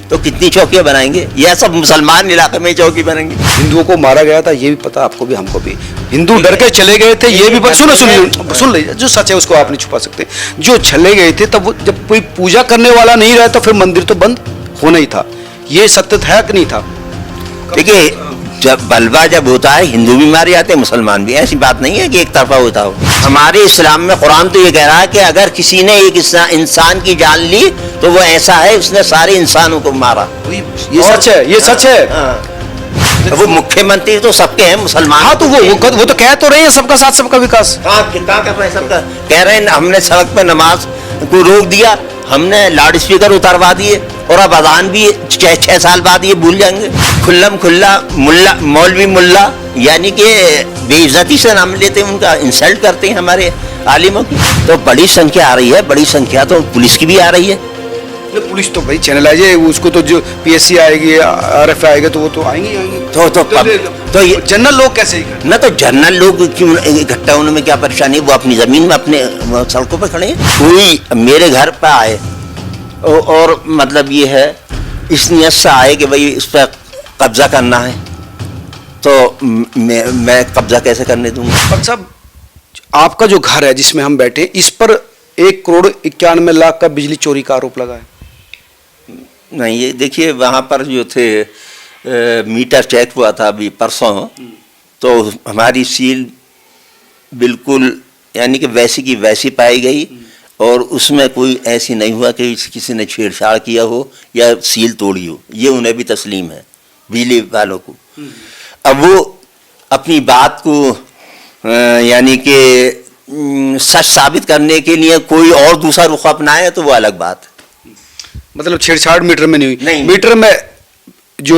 तो कितनी चौकियां बनाएंगे? यह सब मुसलमान इलाके में चौकी बनेंगी। हिंदुओं को मारा गया था, ये भी पता आपको भी हमको भी। हिंदू डर के चले गए थे, ये भी पता। सुन लीजिए, जो सच है उसको आप नहीं छुपा सकते। जो चले गए थे तब वो, जब कोई पूजा करने वाला नहीं रहा तो फिर मंदिर तो बंद होना ही था। ये सत्य था कि नहीं था? देखिए, जब बलवा जब होता है हिंदू भी मारे जाते हैं, मुसलमान भी। ऐसी बात नहीं है कि एक तरफा होता हो। हमारे इस्लाम में कुरान तो ये कह रहा है कि अगर किसी ने एक इंसान की जान ली तो वो ऐसा है उसने सारे इंसानों को मारा। ये सच है, ये सच है। वो मुख्यमंत्री तो सबके हैं, मुसलमान। हाँ, तो वो तो कह तो रहे हैं सबका साथ सबका विकास। कहाँ कर रहे हैं? सबका कह रहे हैं। हमने सड़क पे नमाज को रोक दिया, हमने लाउड स्पीकर उतारवा दिए, और अब अजान भी 6 साल बाद ये भूल जाएंगे। खुल्लम खुल्ला मुल्ला, मौलवी मुल्ला, यानी कि बेइज्जती से नाम लेते हैं, उनका इंसल्ट करते हैं हमारे आलिमों की। तो बड़ी संख्या आ रही है, बड़ी संख्या तो पुलिस की भी आ रही है। पुलिस तो भाई चैनलाइज है, उसको तो जो पीएससी आएगी, आरएफ आएगा, तो वो तो आएंगे ही आएंगे। तो ये जनरल लोग कैसे ना, तो जनरल लोग क्यों इकट्ठा होने में क्या परेशानी? वो अपनी जमीन में अपने सड़कों पर खड़े हैं। कोई मेरे घर पर आए और मतलब ये है इस नियत से आए कि भाई इस पर कब्जा करना है, तो मैं कब्जा कैसे करने दूंगा? पर साहब, आपका जो घर है जिसमें हम बैठे, इस पर 1,91,00,000 का बिजली चोरी का आरोप लगा है। नहीं, ये देखिए, वहाँ पर जो थे मीटर चेक हुआ था अभी परसों, तो हमारी सील बिल्कुल यानी कि वैसी की वैसी पाई गई, और उसमें कोई ऐसी नहीं हुआ कि किसी ने छेड़छाड़ किया हो या सील तोड़ी हो। ये उन्हें भी तस्लीम है, बिजली वालों को। अब वो अपनी बात को यानी कि सच साबित करने के लिए कोई और दूसरा रुख अपनाए तो वो अलग बात है। मतलब छेड़छाड़ मीटर में नहीं हुई? नहीं। मीटर में जो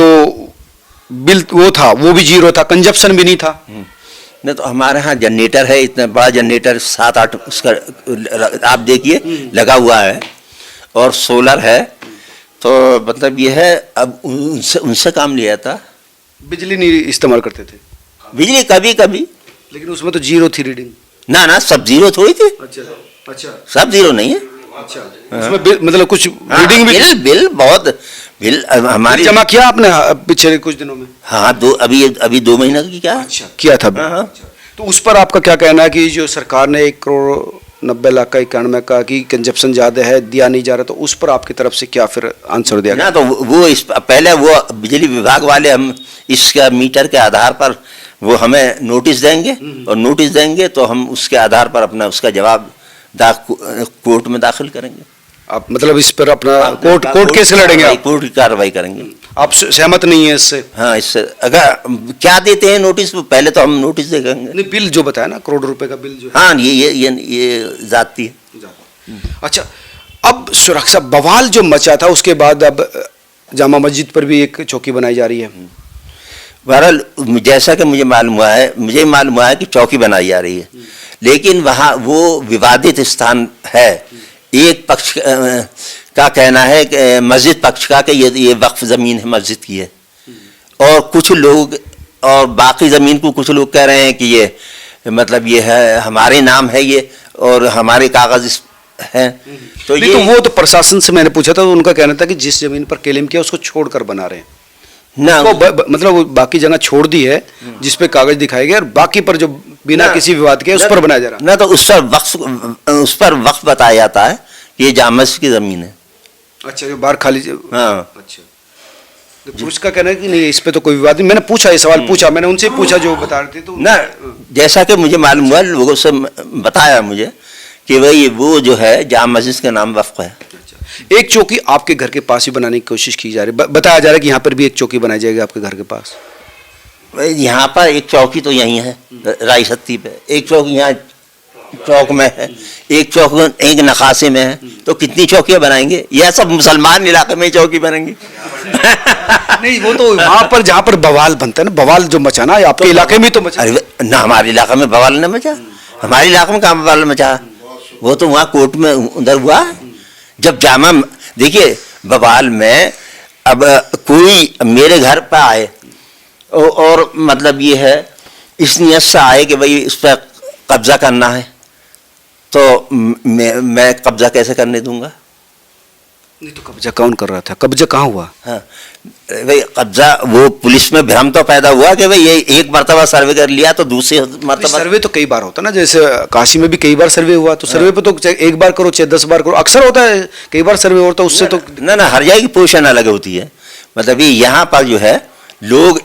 बिल वो था वो भी 0 था, कंजप्शन भी नहीं था। नहीं, तो हमारे यहाँ जनरेटर है, इतना बड़ा जनरेटर 7-8 उसका आप देखिए लगा हुआ है, और सोलर है। तो मतलब ये है, अब उनसे काम लिया था। बिजली नहीं इस्तेमाल करते थे? बिजली कभी कभी, लेकिन उसमें तो 0 थी रीडिंग। ना सब 0 थोड़ी थी। अच्छा, सब 0 नहीं है। अच्छा, उसमें बिल, मतलब कुछ रीडिंग भी? बिल बहुत बिल हमारी जमा किया आपने पिछले कुछ दिनों में? हाँ, अभी 2 महीना की क्या किया था। हाँ। तो उस पर आपका क्या कहना है कि जो सरकार ने 1,90,00,000 का 91 का कि कंजप्शन ज्यादा है, दिया नहीं जा रहा, तो उस पर आपकी तरफ से क्या फिर आंसर दिया ना? तो वो पहले वो बिजली विभाग वाले हम इसका मीटर के आधार पर वो हमें नोटिस देंगे, और नोटिस देंगे तो हम उसके आधार पर अपना उसका जवाब कोर्ट में दाखिल करेंगे। आप मतलब इस पर अपना कोर्ट केस लड़ेंगे? आप कोर्ट की कार्रवाई करेंगे। आप सहमत नहीं है इससे? हाँ, इससे अगर क्या देते हैं नोटिस, पहले तो हम नोटिस देंगे। नहीं, बिल जो बताया ना, करोड़ रुपए का बिल जो है। हाँ, ये जाती है। अच्छा, अब सुरक्षा बवाल जो मचा था उसके बाद अब जामा मस्जिद पर भी एक चौकी बनाई जा रही है। बहरहाल जैसा कि मुझे मालूम हुआ है कि चौकी बनाई जा रही है, लेकिन वहाँ वो विवादित स्थान है। एक पक्ष का कहना है कि मस्जिद पक्ष का कि ये वक्फ ज़मीन है, मस्जिद की है, और कुछ लोग और बाकी ज़मीन को कुछ लोग कह रहे हैं कि ये मतलब ये है हमारे नाम है ये, और हमारे कागज़ हैं। तो ये तो वो तो प्रशासन से मैंने पूछा था, तो उनका कहना था कि जिस ज़मीन पर क्लेम किया उसको छोड़कर बना रहे हैं ना, मतलब वो बाकी जगह छोड़ दी है जिस पे कागज दिखाए गए, और बाकी पर जो बिना किसी विवाद के उस पर बनाया जा रहा ना, तो उस पर वक्फ बताया जाता है कि ये जामा मस्जिद की जमीन है। अच्छा, जो बाहर खाली। हाँ। अच्छा, तो पुलिस का कहना है कि नहीं, इस पे तो कोई विवाद नहीं। मैंने पूछा, ये सवाल पूछा, मैंने उनसे पूछा जो बता रहे थे, तो ना जैसा कि मुझे मालूम हुआ, लोगों से बताया मुझे कि भाई वो जो है जामा मस्जिद का नाम वक्फ है। एक चौकी आपके घर के पास ही बनाने की कोशिश की जा रही है, बताया जा रहा है कि यहाँ पर भी एक चौकी बनाई जाएगी आपके घर के पास। यहाँ पर एक चौकी तो यहीं है राई सत्ती पे, एक चौकी यहाँ चौक में है, एक चौक एक नखासे में है, तो कितनी चौकियाँ बनाएंगे? यह सब मुसलमान इलाके में चौकी बनेंगी। नहीं, वो तो वहाँ पर जहाँ पर बवाल बनता है ना, बवाल जो मचाना है आपके इलाके में तो मचा। अरे ना, हमारे इलाके में बवाल न मचा, हमारे इलाके में कहाँ बवाल मचा? वो तो वहाँ कोर्ट में उधर हुआ जब जामा। देखिए, बवाल में अब कोई मेरे घर पर आए और मतलब ये है इस नियत से आए कि भाई इस पर कब्जा करना है, तो मैं कब्जा कैसे करने दूंगा? नहीं तो कब्जा कौन कर रहा था, कब्जा कहाँ हुआ? हाँ भाई कब्जा, वो पुलिस में भ्रम तो पैदा हुआ कि भाई ये एक मरतबा सर्वे कर लिया तो दूसरी मरतबा सर्वे तो कई बार होता ना, जैसे काशी में भी कई बार सर्वे हुआ, तो सर्वे पे तो चाहे एक बार करो चाहे 10 बार करो, अक्सर होता है कई बार सर्वे होता है, उससे तो ना हर जगह की पोजीशन अलग होती है। मतलब ये यहाँ पर जो है लोग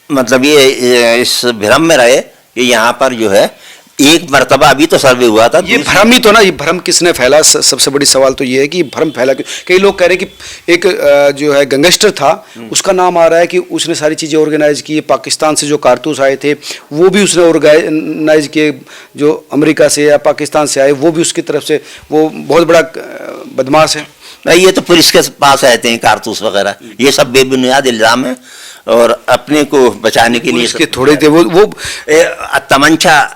मतलब ये इस भ्रम में रहे कि यहाँ पर जो है एक मरतबा अभी तो सर्वे हुआ था। ये भ्रम ही तो ना, ये भ्रम किसने फैला? सबसे बड़ी सवाल तो ये है कि भ्रम फैला क्यों? कई लोग कह रहे हैं कि एक जो है गैंगस्टर था, उसका नाम आ रहा है कि उसने सारी चीज़ें ऑर्गेनाइज की, पाकिस्तान से जो कारतूस आए थे वो भी उसने ऑर्गेनाइज किए, जो अमेरिका से या पाकिस्तान से आए वो भी उसकी तरफ से, वो बहुत बड़ा बदमाश है। ये तो पुलिस के पास रहते हैं कारतूस वगैरह, ये सब बेबुनियाद इल्ज़ाम है और अपने को बचाने के लिए उसके थोड़े थे वो तमंचा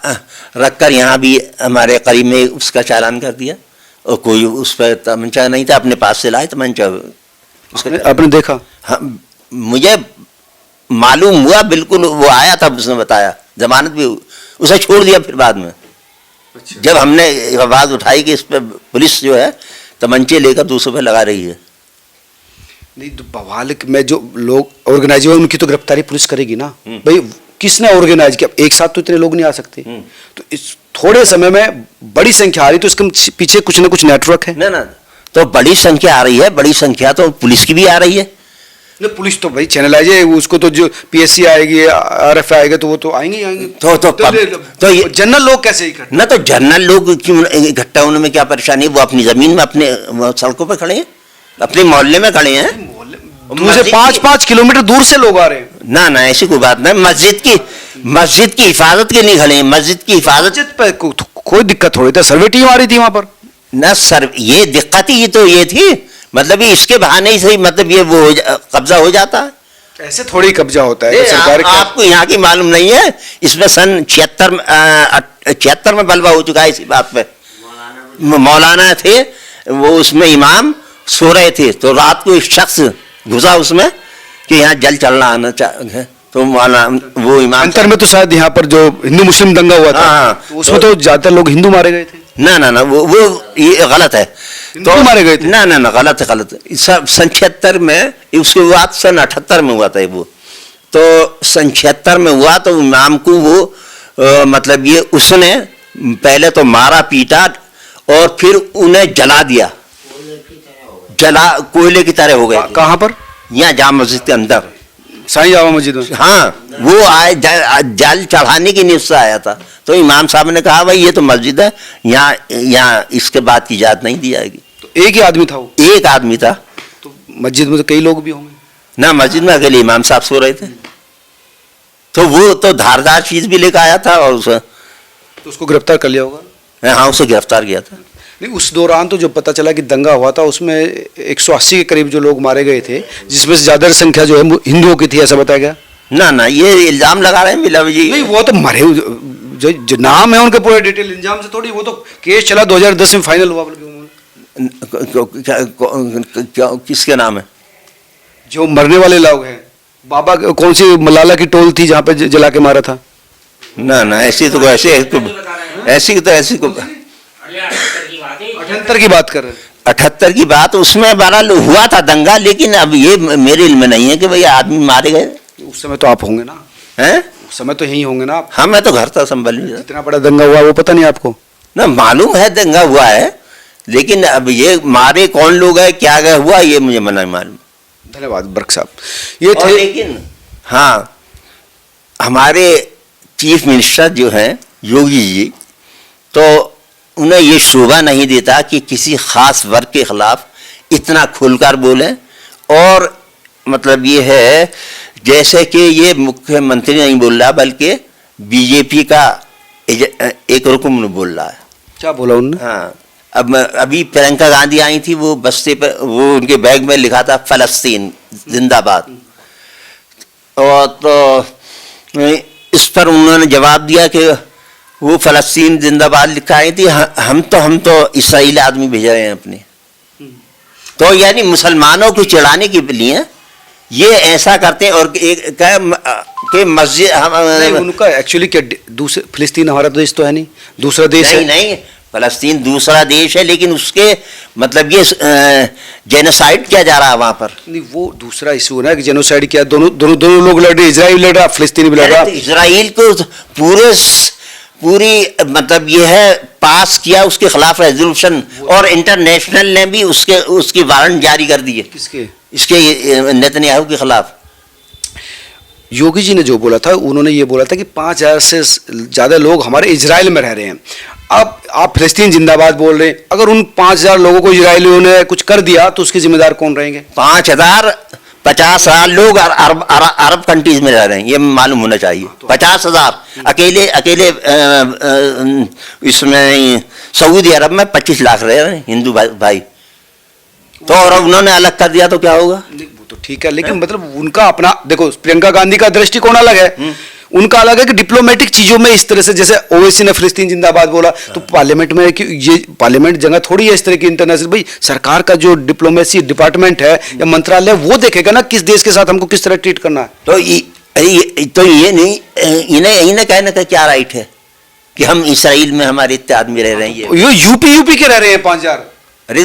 रखकर यहाँ भी हमारे करीब में उसका चालान कर दिया और कोई उस पर तमंचा नहीं था, अपने पास से लाए तमंचा उसका। आपने देखा? हाँ मुझे मालूम हुआ, बिल्कुल वो आया था, उसने बताया, जमानत भी उसे छोड़ दिया फिर बाद में। अच्छा। जब हमने आवाज़ उठाई कि इस पर पुलिस जो है तमंचे लेकर दूसरों पे लगा रही है। नहीं तो बवाल में जो लोग ऑर्गेनाइज हुए उनकी तो गिरफ्तारी पुलिस करेगी ना भाई, किसने ऑर्गेनाइज किया? एक साथ तो इतने लोग नहीं आ सकते, तो इस थोड़े समय में बड़ी संख्या आ रही, तो इसके पीछे कुछ ना कुछ नेटवर्क है ना तो बड़ी संख्या आ रही है, बड़ी संख्या तो पुलिस की भी आ रही है। पुलिस तो भाई चैनलाइज है, उसको तो जो पीएससी आएगी, आरएफ आएगा, तो वो तो आएंगे ही आएंगे। तो ये जनरल लोग कैसे इकट्ठा? ना तो जनरल लोग क्यों इकट्ठा होने में क्या परेशानी? वो अपनी जमीन में अपने सड़कों पर खड़े हैं, अपने मोहल्ले में खड़े हैं, दूर से 5-5 किलोमीटर दूर से लोग आ रहे हैं। ना ऐसी कोई बात नहीं, मस्जिद की हिफाजत के लिए खड़े हैं, मस्जिद की हिफाजत पे कोई दिक्कत थोड़ी था, सर्वे टीम आ रही थी वहां पर ना सर, ये दिक्कत ही तो ये थी, मतलब ये इसके बहाने ही सही, मतलब ये वो कब्जा हो जाता है। ऐसे थोड़ी कब्जा होता है सरकार आपको यहाँ की मालूम नहीं है, इसमें सन 76 में बलवा हो चुका है इसी बात पे। मौलाना थे वो, उसमें इमाम सो रहे थे तो रात को एक शख्स घुसा उसमें कि यहाँ जल चलना आना चाहिए, तो मौलाना वो इमाम अंतर में तो शायद यहाँ पर जो हिंदू मुस्लिम दंगा हुआ था, तो उसमें तो ज्यादातर लोग हिंदू मारे गए थे। ना वो ये गलत है, तो मारे गए थे। ना गलत है। सब सन 76 में, उसके बाद सन 78 में हुआ था वो, तो सन 76 में हुआ तो इमाम को वो मतलब ये उसने पहले तो मारा पीटा और फिर उन्हें जला दिया, कोयले की तरह हो गए। कहाँ पर? यहाँ जामा मस्जिद के अंदर, साईं जामा मस्जिद में। हाँ वो आए जल चढ़ाने की नीयत से आया था, तो इमाम साहब ने कहा भाई ये तो मस्जिद है, यहाँ इसके बाद की इजाजत नहीं दी जाएगी। तो एक ही आदमी था वो? एक आदमी था। तो मस्जिद में तो कई लोग भी होंगे ना, मस्जिद में अकेले इमाम साहब सो रहे थे, तो वो तो धारदार चीज भी लेकर आया था और तो उसको गिरफ्तार कर लिया होगा। हाँ उसे गिरफ्तार किया था। नहीं उस दौरान तो जो पता चला कि दंगा हुआ था उसमें 180 के करीब जो लोग मारे गए थे, जिसमें से ज्यादा संख्या जो है हिंदुओं की थी, ऐसा बताया गया। ना ये इल्जाम लगा रहे हैं मिला जी। नहीं वो तो मरे जो नाम है उनके पूरे डिटेल, इल्जाम से थोड़ी, वो तो केस चला 2010 में फाइनल हुआ। किसके नाम है? जो मरने वाले लोग हैं, बाबा कौन सी मलाला की टोल थी जहाँ पे जला के मारा था? ना ऐसी तो ऐसी 78 की बात कर रहे हैं। 78 की बात, उसमें बहरहाल हुआ था दंगा, लेकिन अब ये मेरे इल्म में नहीं है कि भाई आदमी मारे गए। उस समय तो आप होंगे ना? हैं? उस समय तो यही होंगे ना आप? हाँ मैं तो घर था संभल में। इतना बड़ा दंगा हुआ वो पता नहीं आपको? ना मालूम है दंगा हुआ है, लेकिन अब ये मारे कौन लोग है, क्या क्या हुआ, ये मुझे नहीं मालूम। धन्यवाद बर्क साहब, ये थे। लेकिन हाँ, हमारे चीफ मिनिस्टर जो हैं योगी जी, तो उन्हें ये शोभा नहीं देता कि किसी खास वर्ग के खिलाफ इतना खुलकर बोले, और मतलब ये है जैसे कि ये मुख्यमंत्री नहीं बोल रहा बल्कि बीजेपी का एक रुकन बोल रहा है। क्या बोला उन्होंने? हाँ, अब अभी प्रियंका गांधी आई थी, वो बस्ते पे वो उनके बैग में लिखा था फलस्तीन जिंदाबाद, और तो इस पर उन्होंने जवाब दिया कि वो फलस्तीन जिंदाबाद लिखा आई थी, हम तो इसराइल आदमी भेज रहे हैं अपने, तो यानी मुसलमानों को चिढ़ाने के लिए ये ऐसा करते हैं। और एक मस्जिद उनका एक्चुअली क्या दूसरे, फिलिस्तीन हमारा देश तो है नहीं, दूसरा देश है। नहीं फलस्तीन दूसरा देश है, लेकिन उसके मतलब ये जेनोसाइड किया जा रहा है वहां पर। नहीं, वो दूसरा इशू है ना कि जेनोसाइड किया, दोनों लोग लड़ रहे, इजराइल लड़ रहा, फिलिस्तीनी भी लड़ रहा। तो इजराइल को पूरी मतलब ये है पास किया उसके खिलाफ रेजोल्यूशन, और इंटरनेशनल ने भी उसकी वारंट जारी कर दिए। किसके? इसके नेतन्याहू के खिलाफ। योगी जी ने जो बोला था, उन्होंने ये बोला था कि 5,000 से ज़्यादा लोग हमारे इजराइल में रह रहे हैं। अब आप फिलिस्तीन जिंदाबाद बोल रहे हैं, अगर उन 5,000 लोगों को इजरायलियों ने कुछ कर दिया तो उसके जिम्मेदार कौन रहेंगे? 50,000 लोग अरब कंट्रीज में रह रहे हैं, ये मालूम होना चाहिए। 50,000 अकेले इसमें सऊदी अरब में 25 लाख रह रहे हैं हिंदू भाई। तो और उन्होंने अलग कर दिया तो क्या होगा? वो तो ठीक है, लेकिन मतलब उनका अपना देखो, प्रियंका गांधी का दृष्टिकोण अलग है, उनका अलग है कि डिप्लोमेटिक चीजों में इस तरह से, जैसे ओवैसी ने फिलिस्तीन जिंदाबाद बोला, तो पार्लियामेंट में कि ये पार्लियामेंट जगह थोड़ी है इस तरह की इंटरनेशनल। भाई सरकार का जो डिप्लोमेसी डिपार्टमेंट है या मंत्रालय, वो देखेगा ना किस देश के साथ हमको किस तरह ट्रीट करना है। तो ये नहीं, इन्हें कहने का क्या राइट है कि हम इसराइल में हमारे इतने आदमी रह रहे हैं? ये यूपी के रह रहे हैं 5,000। अरे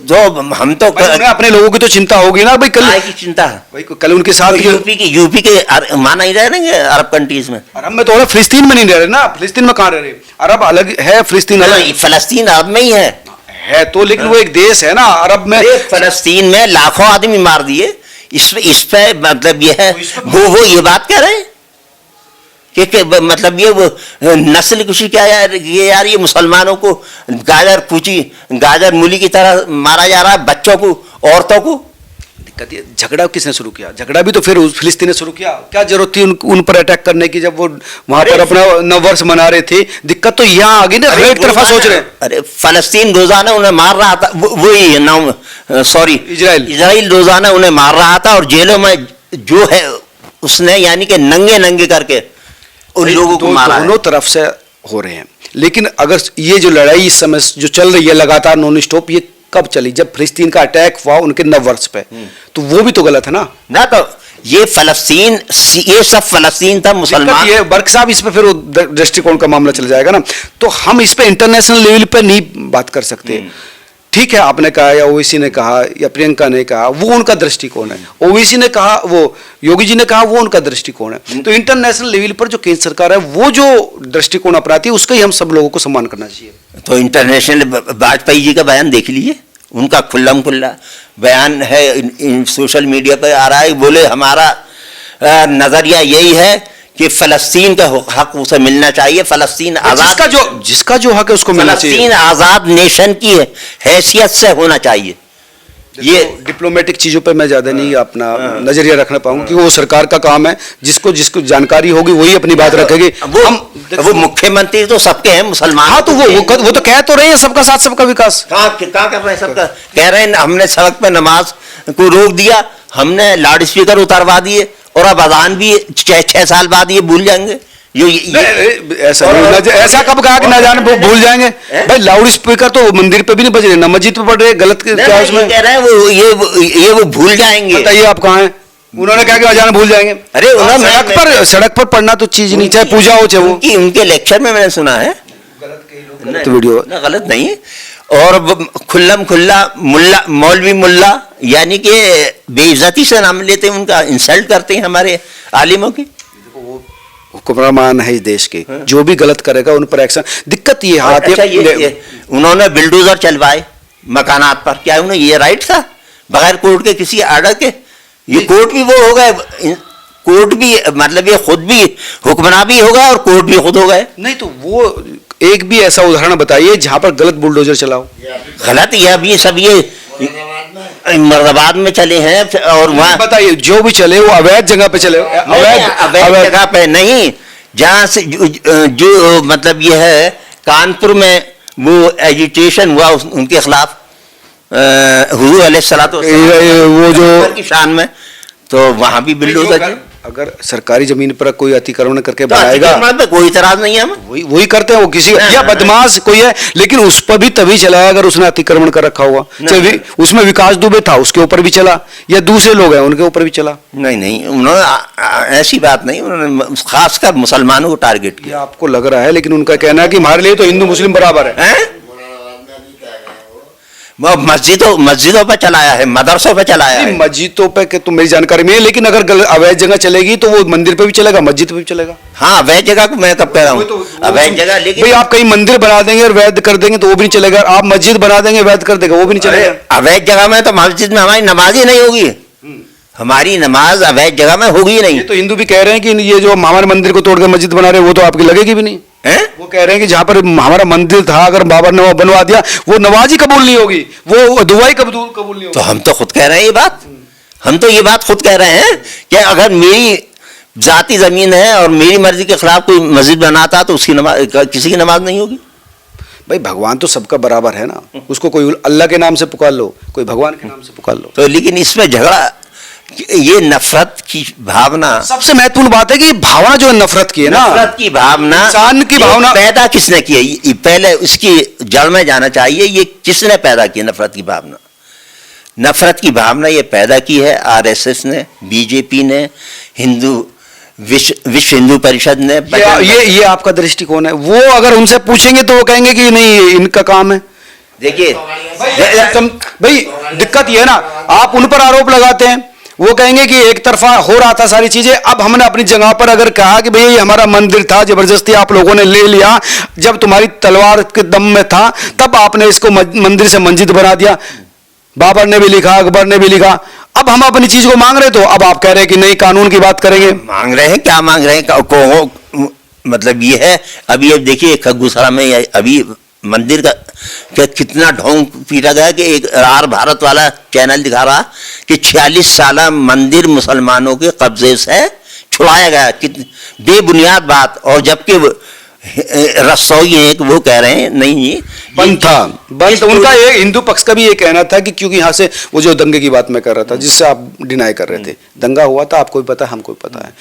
तो हम तो अपने लोगों की तो चिंता होगी ना भाई, कल की चिंता है भाई, कल उनके साथ यूपी के माना ही रह रहे अरब कंट्रीज में। अरब में तो हो रहा, फिलिस्तीन में नहीं रह रहे ना, फिलिस्तीन में कहाँ रह रहे? अरब अलग है, फिलिस्तीन अलग। फलस्तीन अरब में ही है तो, लेकिन वो एक देश है ना अरब में। फलस्तीन में लाखों आदमी मार दिए, इस पे मतलब ये है, वो ये बात कह रहे हैं कि मतलब ये वो नस्ल कुशी क्या यार, ये मुसलमानों को गाजर मूली की तरह मारा जा रहा है, बच्चों को, औरतों को। दिक्कत ये, झगड़ा किसने शुरू किया? झगड़ा भी तो फिर फिलिस्तीन ने शुरू किया। क्या जरूरत थी उन पर अटैक करने की, जब वो वहां पर अपना नववर्ष मना रहे थे? दिक्कत तो यहाँ आ गई ना, एक तरफा सोच रहे हैं। अरे फलस्तीन रोजाना उन्हें मार रहा था, वही नाम सॉरी इजराइल रोजाना उन्हें मार रहा था, और जेलों में जो है उसने यानी कि नंगे करके उन लोगों को मारा। दोनों तरफ से हो रहे हैं, लेकिन अगर ये जो लड़ाई इस समय जो चल रही है लगातार नॉन स्टॉप, ये कब चली? जब फिलिस्तीन का अटैक हुआ उनके नववर्ष पे, तो वो भी तो गलत है ना। तो ये सब फलस्तीन था, मुसलमान। ये बर्क साहब, इस पे फिर दृष्टिकोण का मामला चल जाएगा ना, तो हम इस पे इंटरनेशनल लेवल पे नहीं बात कर सकते। ठीक है, आपने कहा या ओवैसी ने कहा या प्रियंका ने कहा, वो उनका दृष्टिकोण है। ओवैसी ने कहा, वो योगी जी ने कहा, वो उनका दृष्टिकोण है। तो इंटरनेशनल लेवल पर जो केंद्र सरकार है वो जो दृष्टिकोण अपनाती है, उसका ही हम सब लोगों को सम्मान करना चाहिए। तो इंटरनेशनल वाजपेयी जी का बयान देख लीजिए, उनका खुल्ला बयान है, सोशल मीडिया पर आ रहा है। बोले हमारा नजरिया यही है कि फलस्तीन का हक उसे मिलना चाहिए, फलस्तीन आजाद, जिसका जो हक है उसको मिलना चाहिए, फलस्तीन आजाद नेशन की हैसियत से होना चाहिए। ये डिप्लोमेटिक चीजों पे मैं ज्यादा नहीं अपना नजरिया रखना पाऊंगा, क्योंकि वो सरकार का काम है, जिसको जानकारी होगी वही अपनी बात रखेगी। वो मुख्यमंत्री तो सबके हैं, मुसलमान। हाँ, तो वो तो कह तो रहे हैं सबका साथ सबका विकास। कहाँ कर रहे हैं? सबका कह रहे हैं हमने सड़क पे नमाज को रोक दिया, हमने लाउड स्पीकर उतारवा दिए, और अब अजान भी 6 साल बाद ये भूल जाएंगे। ऐसा कब कहा कि ना जाने भूल जाएंगे? भाई लाउड स्पीकर तो मंदिर पे भी नहीं बज रहे, ना मस्जिद पे पड़ रहे, गलत क्या उसमें कह रहे हैं? वो भूल जाएंगे। बताइए आप कहाँ हैं? उन्होंने कहा कि अजान भूल जाएंगे। अरे सड़क पर पढ़ना तो चीज नहीं, चाहे पूजा हो चाहे वो। उनके लेक्चर में मैंने सुना है, गलत वीडियो गलत नहीं, और खुल्ला मौलवी मुल्ला यानी कि बेइज्जती से नाम लेते हैं, उनका इंसल्ट करते हैं हमारे आलिमों की। हुक्मरान है इस देश के, जो भी गलत करेगा उन पर एक्शन। दिक्कत ये हाथ उन्होंने बिल्डोजर चलवाए मकानात पर, क्या उन्हें ये राइट था बगैर कोर्ट के, किसी आर्डर के? ये कोर्ट भी वो हो गए, कोर्ट भी मतलब ये खुद भी हुक्मरान भी हो गए और कोर्ट भी खुद हो गए। नहीं तो वो एक भी ऐसा उदाहरण बताइए जहां पर गलत बुलडोजर चलाओ। गलत ये अभी सब ये मर्दाबाद में चले हैं, और वहाँ बताइए जो भी चले वो अवैध जगह पे चले। अवैध जगह पे नहीं, जहाँ से जो मतलब ये है कानपुर में वो एजिटेशन हुआ उनके खिलाफ, हुजूर अलैहिस्सलातु वस्सलाम वो जो की शान में, तो वहाँ भी बिल्डोजर। अगर सरकारी जमीन पर कोई अतिक्रमण करके बनाएगा तो कोई इतराज नहीं है, वही करते हैं वो, किसी या बदमाश कोई है, लेकिन उस पर भी तभी चलाया अगर उसने अतिक्रमण कर रखा हुआ। उसमें विकास दुबे था, उसके ऊपर भी चला, या दूसरे लोग हैं उनके ऊपर भी चला। नहीं, उन्होंने ऐसी बात नहीं, उन्होंने खासकर मुसलमानों को टारगेट किया। आपको लग रहा है, लेकिन उनका कहना है कि हमारे लिए तो हिंदू मुस्लिम बराबर है। मस्जिदों पे चलाया है, मदरसों पे चलाया है। मस्जिदों पे तो मेरी जानकारी में है, लेकिन अगर अवैध जगह चलेगी तो वो मंदिर पे भी चलेगा, मस्जिद पे भी चलेगा। हाँ, अवैध जगह को मैं कब कह रहा हूँ, अवैध जगह। लेकिन भाई आप कहीं मंदिर बना देंगे और वैध कर देंगे तो वो भी नहीं चलेगा, आप मस्जिद बना देंगे वैध कर देगा वो भी नहीं चलेगा। अवैध जगह में तो मस्जिद में हमारी नमाज ही नहीं होगी, हमारी नमाज अवैध जगह में होगी ही नहीं। ये तो हिंदू भी कह रहे हैं कि ये जो हमारे मंदिर को तोड़कर मस्जिद बना रहे हैं वो तो आपकी लगेगी भी नहीं है? वो कह रहे हैं कि जहां पर हमारा मंदिर था अगर बाबर ने वो बनवा दिया वो नमाज ही कबूल नहीं होगी, वो दुआ ही कबूल नहीं होगी। तो हम तो खुद कह रहे हैं ये बात, हम तो ये बात खुद कह रहे हैं कि अगर मेरी जाती जमीन है और मेरी मर्जी के खिलाफ कोई मस्जिद बनाता तो उसकी नमाज, किसी की नमाज नहीं होगी। भाई भगवान तो सबका बराबर है ना, उसको कोई अल्लाह के नाम से पुकार लो, कोई भगवान के नाम से पुकार लो। तो लेकिन इसमें झगड़ा, ये नफरत की भावना, सबसे महत्वपूर्ण बात है कि भावना जो है नफरत की है ना, नफरत की भावना, इंसान की भावना पैदा किसने की है, ये पहले उसकी जड़ में जाना चाहिए। ये किसने पैदा की नफरत की भावना? नफरत की भावना ये पैदा की है आरएसएस ने, बीजेपी ने, विश्व हिंदू परिषद ने। ये आपका दृष्टिकोण है। वो अगर उनसे पूछेंगे तो वो कहेंगे कि नहीं इनका काम है। देखिए भाई दिक्कत ये है ना, आप उन पर आरोप लगाते हैं, वो कहेंगे कि एक तरफा हो रहा था सारी चीजें। अब हमने अपनी जगह पर अगर कहा कि भाई ये हमारा मंदिर था, जबरदस्ती आप लोगों ने ले लिया, जब तुम्हारी तलवार के दम में था तब आपने इसको मंदिर से मस्जिद बना दिया। बाबर ने भी लिखा, अकबर ने भी लिखा। अब हम अपनी चीज को मांग रहे तो अब आप कह रहे हैं कि नहीं कानून की बात करेंगे। मांग रहे हैं, क्या मांग रहे हैं? मतलब ये है, अभी अब देखिए खगगुसरा में अभी मंदिर का कितना ढोंग पीटा गया कि एक आर भारत वाला चैनल दिखा रहा कि 46 साल मंदिर मुसलमानों के कब्जे से छुड़ाया गया। बेबुनियाद बात। और जबकि रसोई एक वो कह रहे हैं नहीं बंद था, बंद। उनका ये हिंदू पक्ष का भी ये कहना था कि क्योंकि यहाँ से वो जो दंगे की बात मैं कर रहा था जिससे आप डिनाई कर रहे थे, दंगा हुआ था, आपको भी पता है, हमको भी पता है,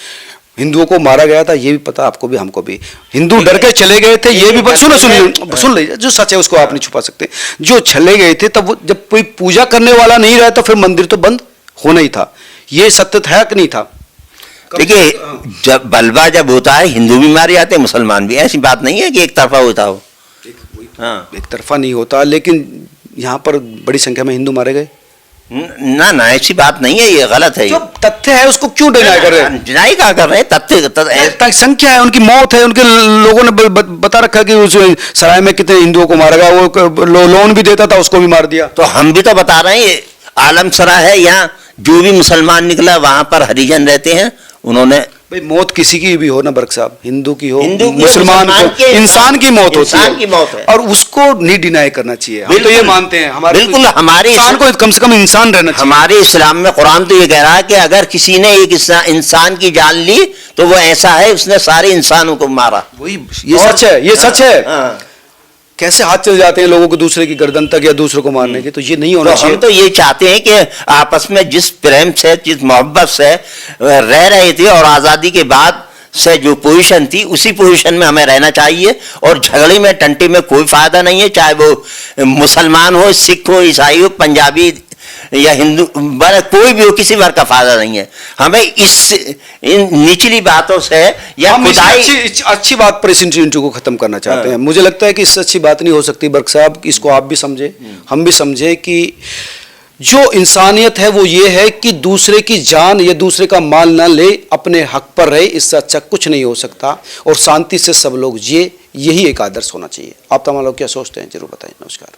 हिंदुओं को मारा गया था, ये भी पता आपको भी हमको भी। हिंदू डर के चले गए थे, ये भी सुन लीजिए, जो सच है उसको आप नहीं छुपा सकते। जो चले गए थे तब वो जब कोई पूजा करने वाला नहीं रहा तो फिर मंदिर तो बंद होना ही था। ये सत्य था कि नहीं था? देखिए जब बलवा जब होता है हिंदू भी मारे जाते हैं, मुसलमान भी। ऐसी बात नहीं है कि एक तरफा होता हो। हाँ, एक तरफा नहीं होता, लेकिन यहाँ पर बड़ी संख्या में हिंदू मारे गए। ना ऐसी बात नहीं है, ये गलत है। जो तथ्य है उसको क्यों डिनाई कर रहे हैं? डिनाई क्या कर रहे हैं? तथ्य संख्या है, उनकी मौत है, उनके लोगों ने बता रखा कि उस सराय में कितने हिंदुओं को मारा गया, वो लोन भी देता था उसको भी मार दिया। तो हम भी तो बता रहे हैं, आलमसरा है, यहाँ जो भी मुसलमान निकला वहां पर हरिजन रहते हैं, उन्होंने। भाई मौत किसी की भी हो ना बर्क साहब, हिंदू की हो, मुसलमान की, इंसान की मौत होती है और उसको नहीं डिनाई करना चाहिए। हम तो ये मानते हैं, हमारे बिल्कुल हमारे इंसान को कम से कम इंसान रहना चाहिए। हमारे इस्लाम में कुरान तो ये कह रहा है कि अगर किसी ने एक इंसान की जान ली तो वो ऐसा है उसने सारे इंसानों को मारा। वही ये सच है, ये सच है। कैसे हाथ चल जाते हैं लोगों को दूसरे की गर्दन तक या दूसरे को मारने के, तो ये नहीं होना चाहिए। हम तो ये चाहते हैं कि आपस में जिस प्रेम से, जिस मोहब्बत से रह रहे थे और आज़ादी के बाद से जो पोजीशन थी उसी पोजीशन में हमें रहना चाहिए। और झगड़े में टंटे में कोई फायदा नहीं है, चाहे वो मुसलमान हो, सिख हो, ईसाई हो, पंजाबी या हिंदू, कोई भी हो, किसी वर्ग का फायदा नहीं है। हमें इन निचली बातों से या अच्छी बात पर इस इंटरव्यू को खत्म करना चाहते हैं। मुझे लगता है कि इससे अच्छी बात नहीं हो सकती बर्क साहब, इसको आप भी समझे, हम भी समझे कि जो इंसानियत है वो ये है कि दूसरे की जान या दूसरे का माल ना ले, अपने हक पर रहे, इससे अच्छा कुछ नहीं हो सकता। और शांति से सब लोग जिए, यही एक आदर्श होना चाहिए। आप तमाम लोग क्या सोचते हैं जरूर बताएं। नमस्कार।